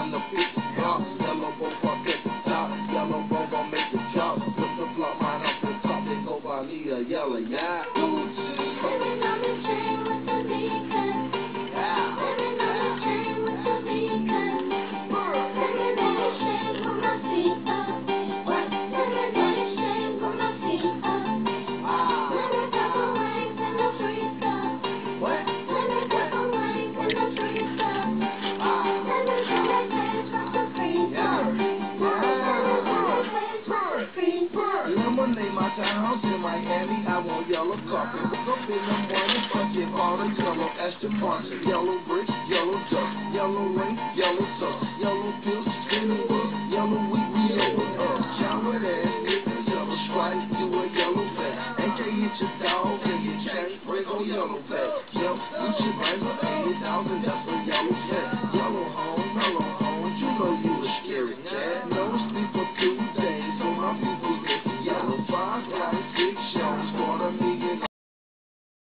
in the pit block. Yellow boat park at the top. Yellow boat gon' make the drop. Flip the block right off the top. They go by Leah, yellow, yeah. Lemonade, my townhouse in Miami, I want yellow carpet. Wake up in the morning, punch it all the yellow Aston Martin. Yellow bricks, yellow dust, yellow rain, yellow dust, yellow pills, spinning wheels, yellow weed, we open up. Shower ass, nigga, yellow stripe, you a yellow fat. AK hit your dog, and your chain, red on yellow fat.